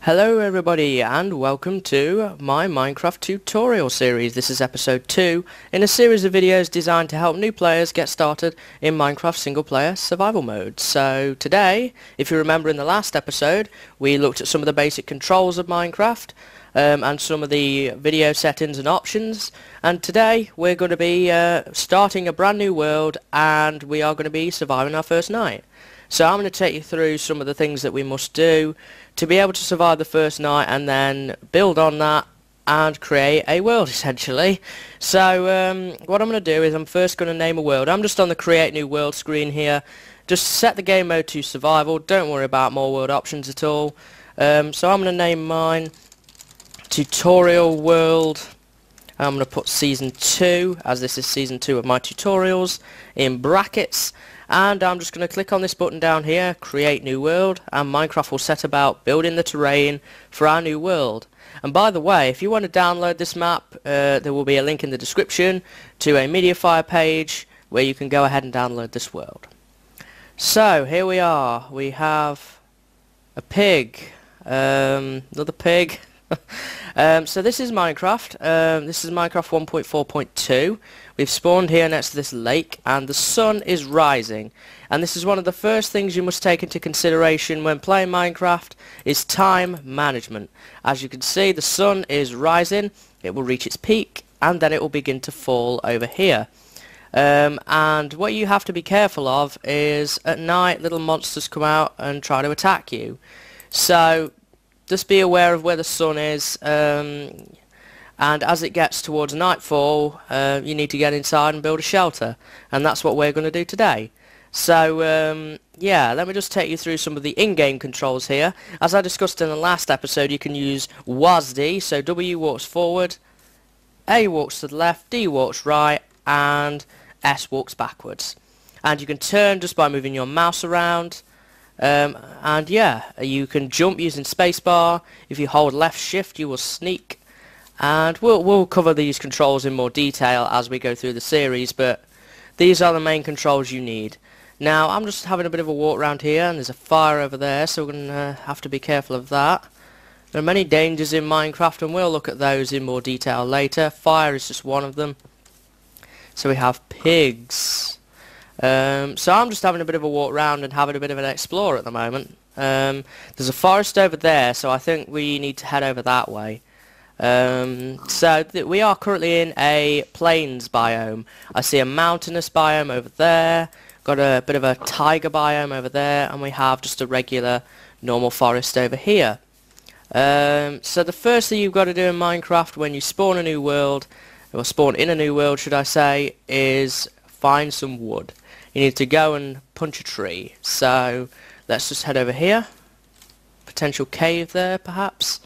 Hello everybody and welcome to my Minecraft tutorial series. This is episode 2 in a series of videos designed to help new players get started in Minecraft single player survival mode. So today, if you remember in the last episode, we looked at some of the basic controls of Minecraft and some of the video settings and options, and today we're going to be starting a brand new world and we are going to be surviving our first night. So I'm going to take you through some of the things that we must do to be able to survive the first night and then build on that and create a world essentially. So what I'm going to do is I'm first going to name a world. I'm just on the create new world screen here. Just set the game mode to survival. Don't worry about more world options at all. So I'm going to name mine tutorial world. I'm going to put season 2, as this is season 2 of my tutorials, in brackets. And I'm just going to click on this button down here, create new world, and Minecraft will set about building the terrain for our new world. And by the way, if you want to download this map, there will be a link in the description to a Mediafire page where you can go ahead and download this world. So here we are. We have a pig, another pig. So this is Minecraft. This is Minecraft 1.4.2. We've spawned here next to this lake and the sun is rising, and this is one of the first things you must take into consideration when playing Minecraft is time management. As you can see, the sun is rising, it will reach its peak and then it will begin to fall over here. And what you have to be careful of is at night little monsters come out and try to attack you. So just be aware of where the sun is, and as it gets towards nightfall, you need to get inside and build a shelter, and that's what we're going to do today. So yeah, let me just take you through some of the in-game controls here. As I discussed in the last episode, you can use WASD, so W walks forward, A walks to the left, D walks right, and S walks backwards. And you can turn just by moving your mouse around. And yeah, you can jump using spacebar. If you hold left shift you will sneak, and we'll cover these controls in more detail as we go through the series, but these are the main controls you need. Now I'm just having a bit of a walk around here and there's a fire over there, so we're going to have to be careful of that. There are many dangers in Minecraft and we'll look at those in more detail later. Fire is just one of them. So we have pigs. So I'm just having a bit of a walk around and having a bit of an explore at the moment. There's a forest over there, so I think we need to head over that way. So we are currently in a plains biome. I see a mountainous biome over there, got a bit of a tiger biome over there, and we have just a regular normal forest over here. So the first thing you've got to do in Minecraft when you spawn a new world, or spawn in a new world should I say, is find some wood. You need to go and punch a tree. So let's just head over here. Potential cave there perhaps.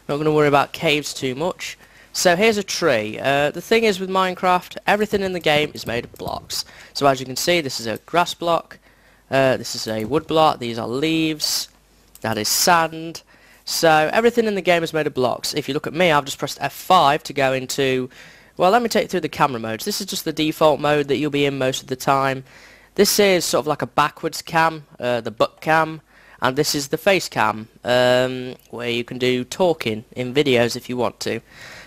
Not going to worry about caves too much. So here's a tree. The thing is with Minecraft, everything in the game is made of blocks. So as you can see, this is a grass block, this is a wood block, these are leaves, that is sand. So everything in the game is made of blocks. If you look at me, I've just pressed F5 to go into, well, let me take you through the camera modes. This is just the default mode that you'll be in most of the time. This is sort of like a backwards cam, the butt cam. And this is the face cam, where you can do talking in videos if you want to.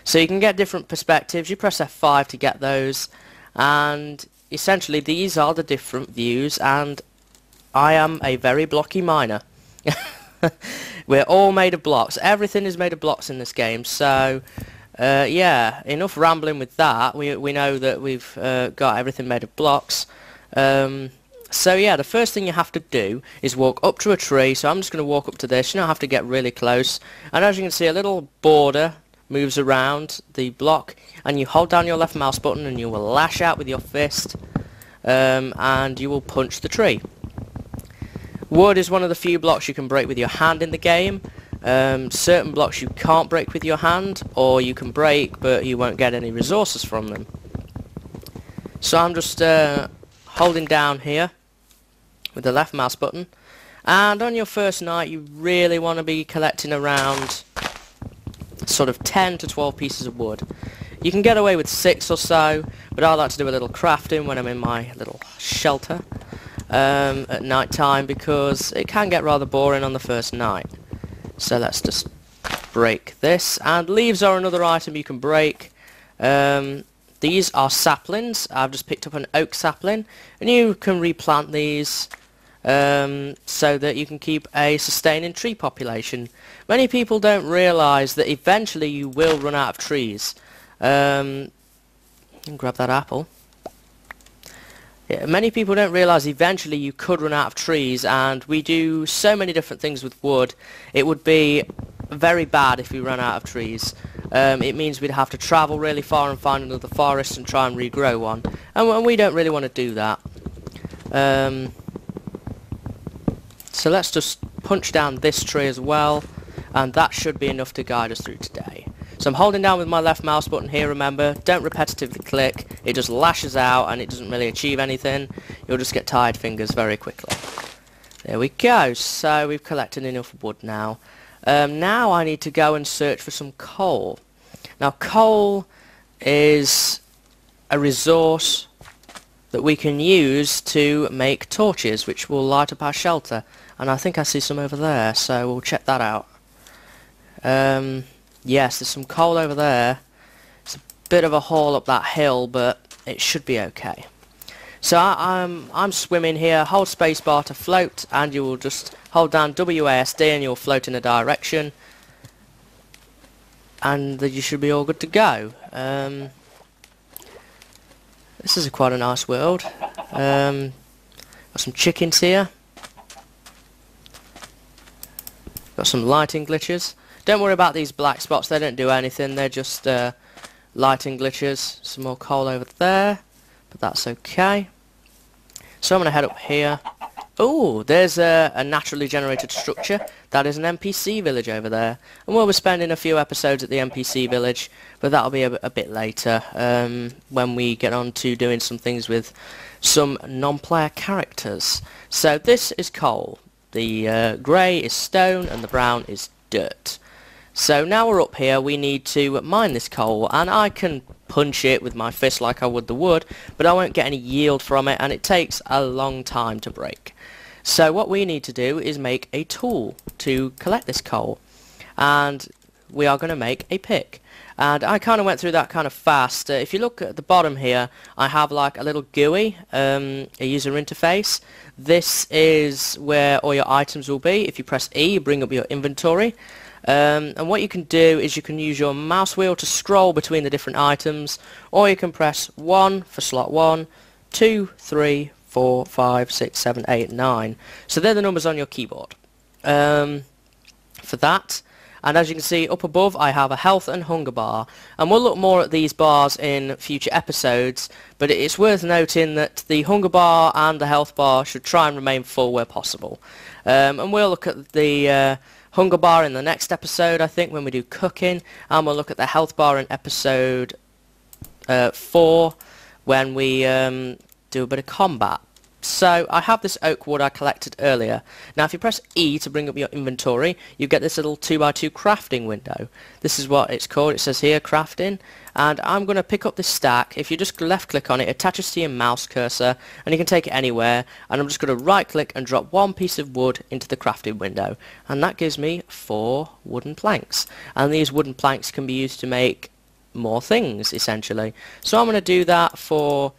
So you can get different perspectives. You press F5 to get those, and essentially these are the different views, and I am a very blocky miner. We're all made of blocks. Everything is made of blocks in this game, so yeah, enough rambling with that. We know that we've got everything made of blocks. So yeah, the first thing you have to do is walk up to a tree. So I'm just going to walk up to this. You don't have to get really close. And as you can see, a little border moves around the block, and you hold down your left mouse button and you will lash out with your fist, and you will punch the tree. Wood is one of the few blocks you can break with your hand in the game. Certain blocks you can't break with your hand, or you can break but you won't get any resources from them. So I'm just holding down here with the left mouse button, and on your first night you really want to be collecting around sort of 10 to 12 pieces of wood. You can get away with 6 or so, but I like to do a little crafting when I'm in my little shelter at night time, because it can get rather boring on the first night. So let's just break this. And leaves are another item you can break. These are saplings. I've just picked up an oak sapling, and you can replant these so that you can keep a sustaining tree population. Many people don't realise that eventually you will run out of trees. Grab that apple. Yeah, many people don't realise eventually you could run out of trees, and we do so many different things with wood. It would be very bad if we ran out of trees. It means we'd have to travel really far and find another forest and try and regrow one, and we don't really want to do that. So let's just punch down this tree as well, and that should be enough to guide us through today. So I'm holding down with my left mouse button here, remember, don't repetitively click, it just lashes out and it doesn't really achieve anything. You'll just get tired fingers very quickly. There we go, so we've collected enough wood now. Now I need to go and search for some coal. Now coal is a resource that we can use to make torches which will light up our shelter, and I think I see some over there, so we'll check that out. Yes, there's some coal over there. It's a bit of a haul up that hill, but it should be okay. So I'm swimming here. Hold spacebar to float, and you will just hold down WASD and you'll float in a direction, and you should be all good to go. This is quite a nice world. Got some chickens here. Got some lighting glitches. Don't worry about these black spots, they don't do anything, they're just lighting glitches. Some more coal over there, but that's okay. So I'm going to head up here. Oh, there's a naturally generated structure. That is an NPC village over there. And we'll be spending a few episodes at the NPC village, but that'll be a bit later, when we get on to doing some things with some non-player characters. So this is coal. The grey is stone and the brown is dirt. So now we're up here, we need to mine this coal, and I can punch it with my fist like I would the wood, but I won't get any yield from it, and it takes a long time to break. So what we need to do is make a tool to collect this coal, and we are going to make a pick. And I kind of went through that kind of fast. If you look at the bottom here, I have like a little GUI, a user interface. This is where all your items will be. If you press E, you bring up your inventory. And what you can do is you can use your mouse wheel to scroll between the different items, or you can press 1 for slot 1, 2, 3, 4, 5, 6, 7, 8, 9. So they're the numbers on your keyboard for that. And as you can see up above, I have a health and hunger bar, and we'll look more at these bars in future episodes, but it's worth noting that the hunger bar and the health bar should try and remain full where possible. And we'll look at the hunger bar in the next episode, I think, when we do cooking, and we'll look at the health bar in episode 4 when we do a bit of combat. So I have this oak wood I collected earlier. Now if you press E to bring up your inventory, you get this little 2x2 crafting window. This is what it's called. It says here crafting, and I'm going to pick up this stack. If you just left click on it, it attaches to your mouse cursor and you can take it anywhere, and I'm just going to right click and drop one piece of wood into the crafting window, and that gives me 4 wooden planks, and these wooden planks can be used to make more things essentially. So I'm going to do that for,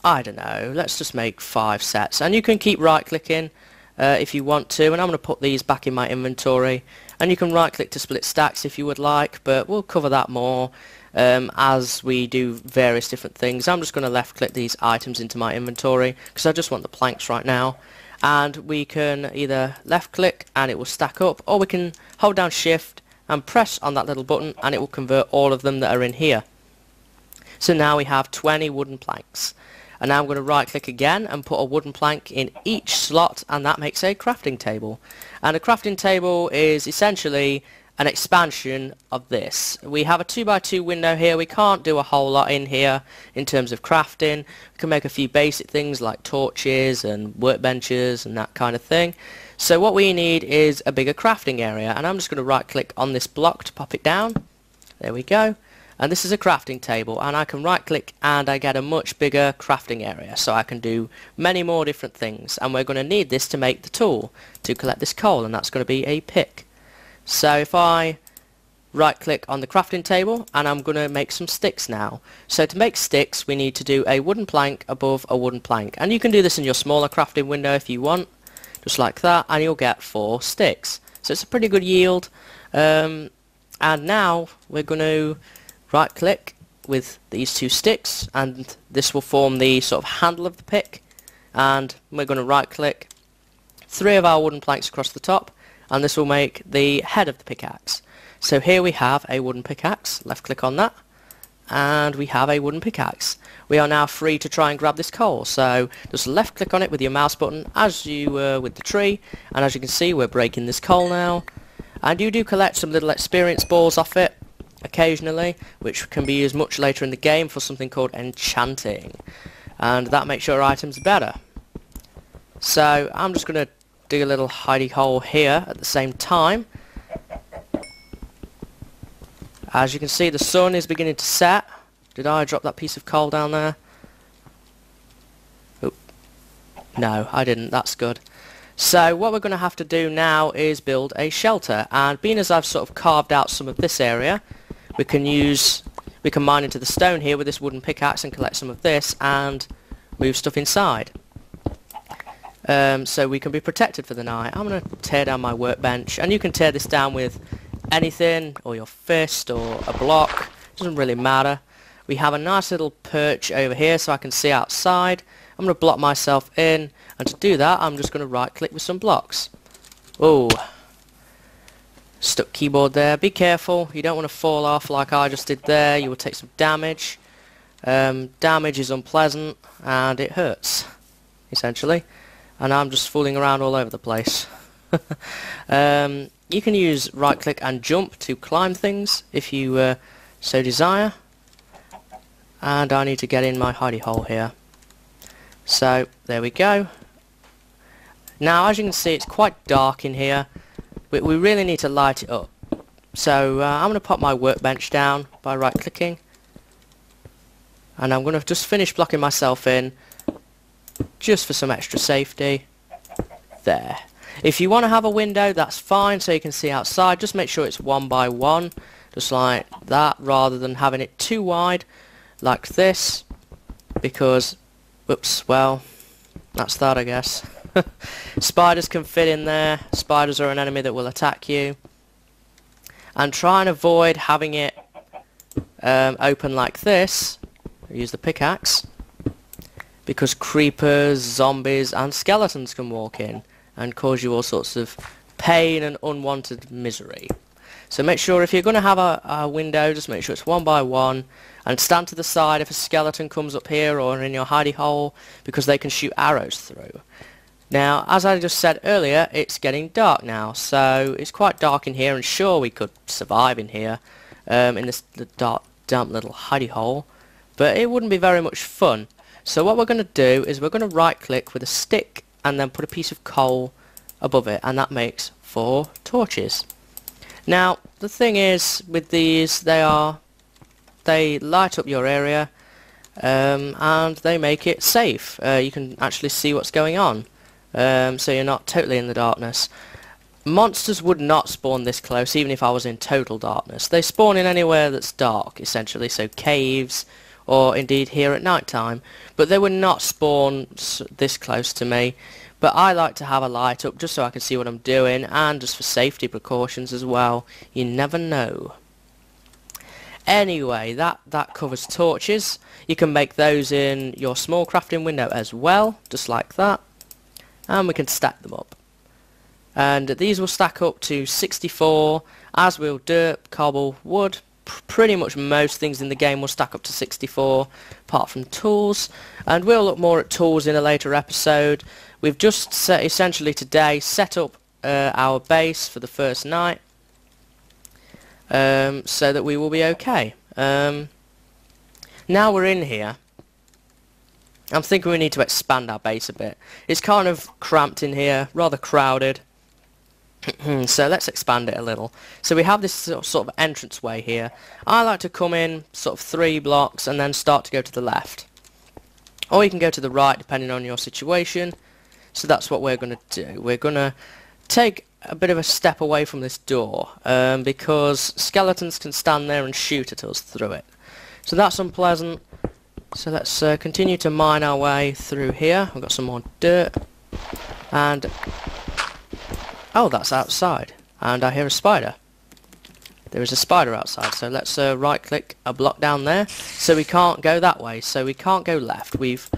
I don't know, let's just make 5 sets, and you can keep right clicking if you want to, and I'm going to put these back in my inventory, and you can right click to split stacks if you would like, but we'll cover that more as we do various different things. I'm just going to left click these items into my inventory because I just want the planks right now, and we can either left click and it will stack up, or we can hold down shift and press on that little button and it will convert all of them that are in here. So now we have 20 wooden planks. And now I'm going to right click again and put a wooden plank in each slot, and that makes a crafting table. And a crafting table is essentially an expansion of this. We have a 2x2 window here. We can't do a whole lot in here in terms of crafting. We can make a few basic things like torches and workbenches and that kind of thing. So what we need is a bigger crafting area, and I'm just going to right click on this block to pop it down. There we go. And this is a crafting table, and I can right click and I get a much bigger crafting area, so I can do many more different things, and we're going to need this to make the tool to collect this coal, and that's going to be a pick. So if I right click on the crafting table, and I'm going to make some sticks now. So to make sticks we need to do a wooden plank above a wooden plank, and you can do this in your smaller crafting window if you want, just like that, and you'll get 4 sticks. So it's a pretty good yield. And now we're going to right click with these 2 sticks, and this will form the sort of handle of the pick, and we're going to right click 3 of our wooden planks across the top, and this will make the head of the pickaxe. So here we have a wooden pickaxe. Left click on that, and we have a wooden pickaxe. We are now free to try and grab this coal, so just left click on it with your mouse button as you were with the tree, and as you can see we're breaking this coal now, and you do collect some little experience balls off it occasionally, which can be used much later in the game for something called enchanting, and that makes your items better. So I'm just going to dig a little hidey hole here at the same time. As you can see, the sun is beginning to set. Did I drop that piece of coal down there? Oop. No, I didn't. That's good. So what we're going to have to do now is build a shelter, and being as I've sort of carved out some of this area, we can mine into the stone here with this wooden pickaxe and collect some of this and move stuff inside. So we can be protected for the night. I'm going to tear down my workbench, and you can tear this down with anything, or your fist, or a block. Doesn't really matter. We have a nice little perch over here so I can see outside. I'm going to block myself in, and to do that I'm just going to right click with some blocks. Oh, stuck keyboard there. Be careful, you don't want to fall off like I just did there. You will take some damage. Damage is unpleasant and it hurts, essentially, and I'm just fooling around all over the place. You can use right click and jump to climb things if you so desire, and I need to get in my hidey hole here. So there we go. Now as you can see it's quite dark in here. We really need to light it up. So I'm going to pop my workbench down by right clicking, and I'm going to just finish blocking myself in just for some extra safety. There. If you want to have a window, that's fine, so you can see outside. Just make sure it's 1 by 1, just like that, rather than having it too wide like this, because, whoops, well, that's that, I guess. Spiders can fit in there. Spiders are an enemy that will attack you, and try and avoid having it open like this. Use the pickaxe, because creepers, zombies and skeletons can walk in and cause you all sorts of pain and unwanted misery. So make sure if you're going to have a window, just make sure it's 1 by 1, and stand to the side if a skeleton comes up here or in your hidey hole, because they can shoot arrows through. Now, as I just said earlier, it's getting dark now, so it's quite dark in here, and sure, we could survive in here, in this dark, damp little hidey hole, but it wouldn't be very much fun. So what we're going to do is we're going to right click with a stick and then put a piece of coal above it, and that makes 4 torches. Now the thing is with these, they light up your area, and they make it safe. You can actually see what's going on, so you're not totally in the darkness. Monsters would not spawn this close even if I was in total darkness. They spawn in anywhere that's dark, essentially, so caves, or indeed here at night time, but they would not spawn this close to me. But I like to have a light up just so I can see what I'm doing, and just for safety precautions as well. You never know. Anyway, that covers torches. You can make those in your small crafting window as well, just like that, and we can stack them up. And these will stack up to 64, as will dirt, cobble, wood. Pretty much most things in the game will stack up to 64, apart from tools, and we'll look more at tools in a later episode. We've just essentially today set up our base for the first night, so that we will be okay. Now we're in here, I'm thinking we need to expand our base a bit. It's kind of cramped in here, rather crowded. So let's expand it a little. So we have this sort of entranceway here. I like to come in sort of 3 blocks and then start to go to the left. Or you can go to the right depending on your situation. So that's what we're going to do. We're going to take a bit of a step away from this door because skeletons can stand there and shoot at us through it. So that's unpleasant. So let's continue to mine our way through here. We've got some more dirt. And... oh, that's outside. And I hear a spider. There is a spider outside. So let's right click a block down there. So we can't go that way. So we can't go left. We've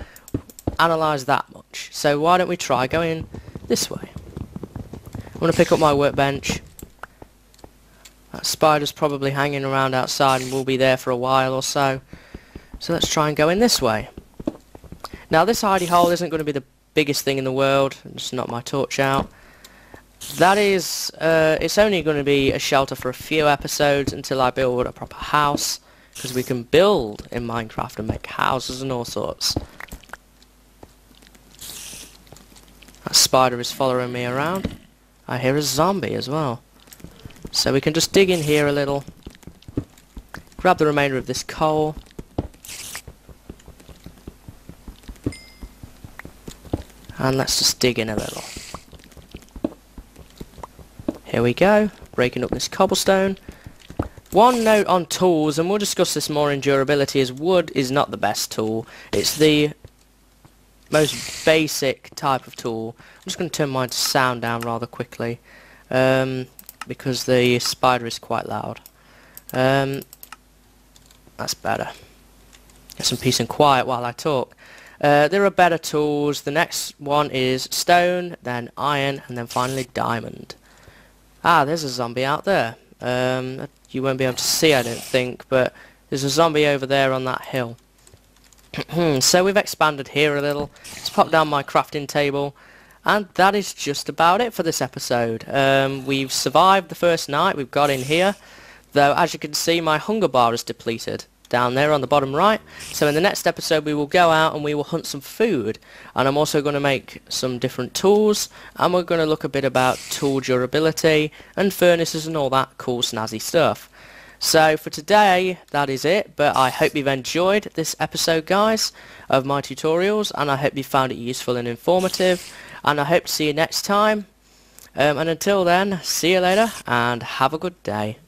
analysed that much. So why don't we try going this way? I'm going to pick up my workbench. That spider's probably hanging around outside and will be there for a while or so. So let's try and go in this way. Now this hidey hole isn't going to be the biggest thing in the world. Just knock my torch out. That is, it's only going to be a shelter for a few episodes until I build a proper house. Because we can build in Minecraft and make houses and all sorts. That spider is following me around. I hear a zombie as well. So we can just dig in here a little. Grab the remainder of this coal. And let's just dig in a little. Here we go, breaking up this cobblestone. One note on tools, and we'll discuss this more in durability, is wood is not the best tool. It's the most basic type of tool. I'm just going to turn my sound down rather quickly, because the spider is quite loud. That's better. Get some peace and quiet while I talk. There are better tools. The next one is stone, then iron, and then finally diamond. Ah, there's a zombie out there. You won't be able to see, I don't think, but there's a zombie over there on that hill. So we've expanded here a little. Let's pop down my crafting table. And that is just about it for this episode. We've survived the first night. We've got in here. Though, as you can see, my hunger bar is depleted. Down there on the bottom right. So in the next episode we will go out and we will hunt some food, and I'm also going to make some different tools, and we're going to look a bit about tool durability and furnaces and all that cool snazzy stuff. So for today that is it, but I hope you've enjoyed this episode, guys, of my tutorials, and I hope you found it useful and informative, and I hope to see you next time, and until then, see you later and have a good day.